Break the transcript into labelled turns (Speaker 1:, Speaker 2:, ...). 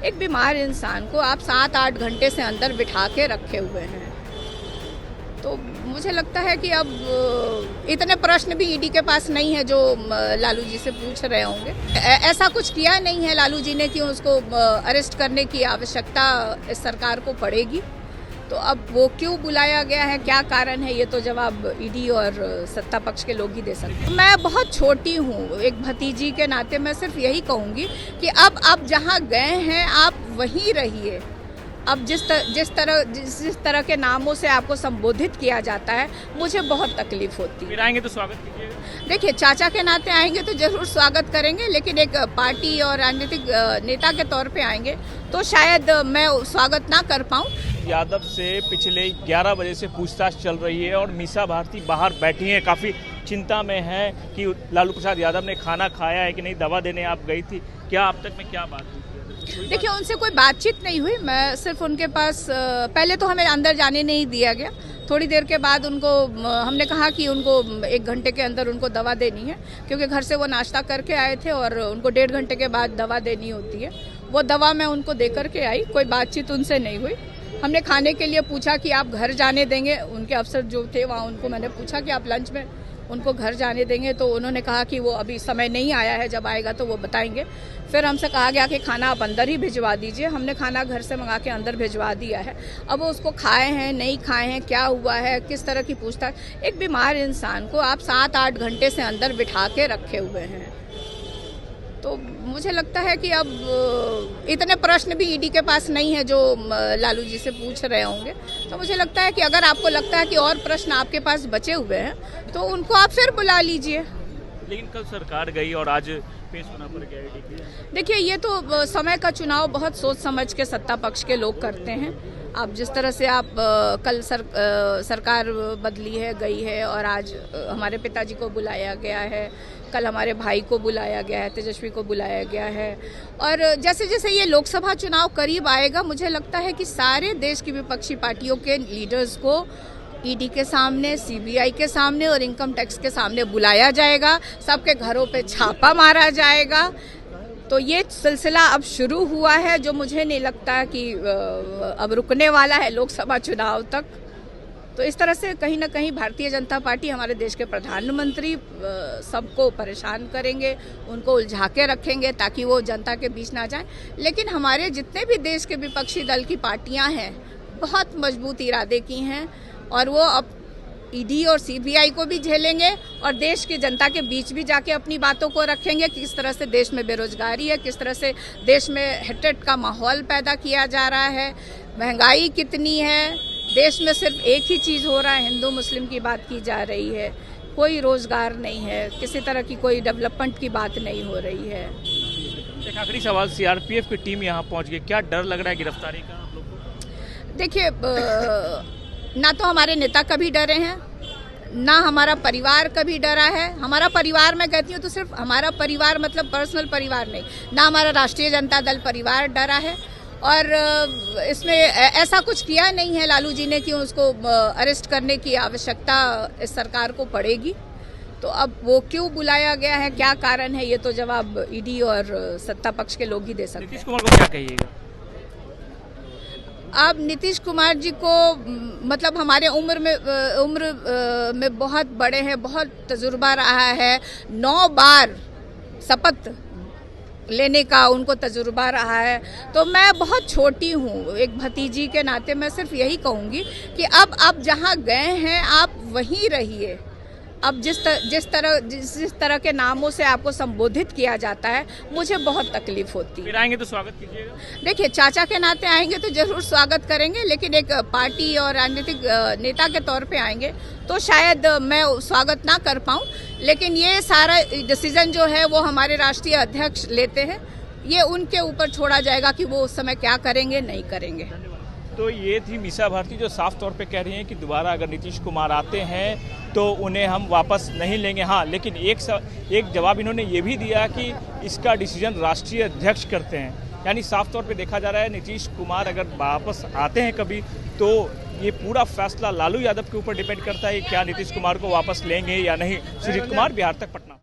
Speaker 1: एक बीमार इंसान को आप 7-8 घंटे से अंदर बिठा के रखे हुए हैं। तो मुझे लगता है कि अब इतने प्रश्न भी ईडी के पास नहीं है जो लालू जी से पूछ रहे होंगे। ऐसा कुछ किया नहीं है लालू जी ने कि उसको अरेस्ट करने की आवश्यकता इस सरकार को पड़ेगी। तो अब वो क्यों बुलाया गया है, क्या कारण है, ये तो जवाब ईडी और सत्ता पक्ष के लोग ही दे सकते हैं। मैं बहुत छोटी हूँ, एक भतीजी के नाते मैं सिर्फ यही कहूँगी कि अब आप जहाँ गए हैं आप वहीं रहिए। अब जिस तरह के नामों से आपको संबोधित किया जाता है, मुझे बहुत तकलीफ होती है।
Speaker 2: फिर आएंगे तो स्वागत कीजिएगा।
Speaker 1: देखिए, चाचा के नाते आएंगे तो जरूर स्वागत करेंगे, लेकिन एक पार्टी और राजनीतिक नेता के तौर पे आएंगे तो शायद मैं स्वागत ना कर पाऊँ।
Speaker 2: यादव से पिछले 11 बजे से पूछताछ चल रही है और मीसा भारती बाहर बैठी हैं, काफ़ी चिंता में है कि लालू प्रसाद यादव ने खाना खाया है कि नहीं, दवा देने आप गई थी, क्या अब तक में क्या बात हुई?
Speaker 1: देखिए, उनसे कोई बातचीत नहीं हुई। मैं सिर्फ उनके पास पहले तो हमें अंदर जाने नहीं दिया गया। थोड़ी देर के बाद उनको हमने कहा कि उनको 1 घंटे के अंदर उनको दवा देनी है, क्योंकि घर से वो नाश्ता करके आए थे और उनको 1.5 घंटे के बाद दवा देनी होती है। वो दवा मैं उनको दे करके आई, कोई बातचीत उनसे नहीं हुई। हमने खाने के लिए पूछा कि आप घर जाने देंगे, उनके अफसर जो थे वहाँ, उनको मैंने पूछा कि आप लंच में उनको घर जाने देंगे, तो उन्होंने कहा कि वो अभी समय नहीं आया है, जब आएगा तो वो बताएंगे। फिर हमसे कहा गया कि खाना आप अंदर ही भिजवा दीजिए। हमने खाना घर से मंगा के अंदर भिजवा दिया है। अब वो उसको खाए हैं, नहीं खाए हैं, क्या हुआ है, किस तरह की पूछताछ। एक बीमार इंसान को आप 7-8 घंटे से अंदर बिठा के रखे हुए हैं। तो मुझे लगता है कि अब इतने प्रश्न भी ईडी के पास नहीं है जो लालू जी से पूछ रहे होंगे। तो मुझे लगता है कि अगर आपको लगता है कि और प्रश्न आपके पास बचे हुए हैं तो उनको आप फिर बुला लीजिए।
Speaker 2: लेकिन कल सरकार गई और आज पेश होना पड़ गया ईडी के।
Speaker 1: देखिए, ये तो समय का चुनाव बहुत सोच समझ के सत्ता पक्ष के लोग करते हैं। आप जिस तरह से आप कल सरकार बदली है, गई है, और आज हमारे पिताजी को बुलाया गया है, कल हमारे भाई को बुलाया गया है, तेजस्वी को बुलाया गया है, और जैसे जैसे ये लोकसभा चुनाव करीब आएगा, मुझे लगता है कि सारे देश की विपक्षी पार्टियों के लीडर्स को ईडी के सामने, सीबीआई के सामने और इनकम टैक्स के सामने बुलाया जाएगा। सबके घरों पे छापा मारा जाएगा। तो ये सिलसिला अब शुरू हुआ है, जो मुझे नहीं लगता कि अब रुकने वाला है लोकसभा चुनाव तक। तो इस तरह से कहीं ना कहीं भारतीय जनता पार्टी, हमारे देश के प्रधानमंत्री सबको परेशान करेंगे, उनको उलझा के रखेंगे ताकि वो जनता के बीच ना जाए। लेकिन हमारे जितने भी देश के विपक्षी दल की पार्टियां हैं, बहुत मजबूत इरादे की हैं, और वो अब ईडी और सीबीआई को भी झेलेंगे और देश की जनता के बीच भी जाके अपनी बातों को रखेंगे। किस तरह से देश में बेरोजगारी है, किस तरह से देश में हेट्रेट का माहौल पैदा किया जा रहा है, महंगाई कितनी है, देश में सिर्फ एक ही चीज़ हो रहा है, हिंदू मुस्लिम की बात की जा रही है, कोई रोजगार नहीं है, किसी तरह की कोई डेवलपमेंट की बात नहीं हो रही है।
Speaker 2: एक आखिरी सवाल, सीआरपीएफ की टीम यहाँ पहुँच गई, क्या डर लग रहा है गिरफ्तारी का आप लोग को?
Speaker 1: देखिए, ना तो हमारे नेता कभी डरे हैं, ना हमारा परिवार कभी डरा है। हमारा परिवार, मैं कहती हूँ तो सिर्फ हमारा परिवार मतलब पर्सनल परिवार नहीं, ना हमारा राष्ट्रीय जनता दल परिवार डरा है। और इसमें ऐसा कुछ किया नहीं है लालू जी ने कि उसको अरेस्ट करने की आवश्यकता इस सरकार को पड़ेगी। तो अब वो क्यों बुलाया गया है, क्या कारण है, ये तो जवाब ईडी और सत्ता पक्ष के लोग ही दे सकते हैं।
Speaker 2: नीतीश कुमार को क्या कहिएगा?
Speaker 1: अब नीतीश कुमार जी को मतलब हमारे उम्र में बहुत बड़े हैं, बहुत तजुर्बा रहा है, 9 बार शपथ लेने का उनको तजुर्बा रहा है। तो मैं बहुत छोटी हूँ, एक भतीजी के नाते मैं सिर्फ यही कहूँगी कि अब आप जहाँ गए हैं आप वहीं रहिए। अब जिस तरह के नामों से आपको संबोधित किया जाता है, मुझे बहुत तकलीफ होती है।
Speaker 2: फिर आएंगे तो स्वागत कीजिएगा।
Speaker 1: देखिए, चाचा के नाते आएंगे तो जरूर स्वागत करेंगे, लेकिन एक पार्टी और राजनीतिक नेता के तौर पे आएंगे तो शायद मैं स्वागत ना कर पाऊँ। लेकिन ये सारा डिसीजन जो है वो हमारे राष्ट्रीय अध्यक्ष लेते हैं, ये उनके ऊपर छोड़ा जाएगा कि वो उस समय क्या करेंगे, नहीं करेंगे।
Speaker 2: तो ये थी मीसा भारती, जो साफ तौर पे कह रही हैं कि दोबारा अगर नीतीश कुमार आते हैं तो उन्हें हम वापस नहीं लेंगे। हाँ, लेकिन एक जवाब इन्होंने ये भी दिया कि इसका डिसीजन राष्ट्रीय अध्यक्ष करते हैं। यानी साफ तौर पे देखा जा रहा है नीतीश कुमार अगर वापस आते हैं कभी, तो ये पूरा फैसला लालू यादव के ऊपर डिपेंड करता है क्या नीतीश कुमार को वापस लेंगे या नहीं। सुजीत कुमार, बिहार तक, पटना।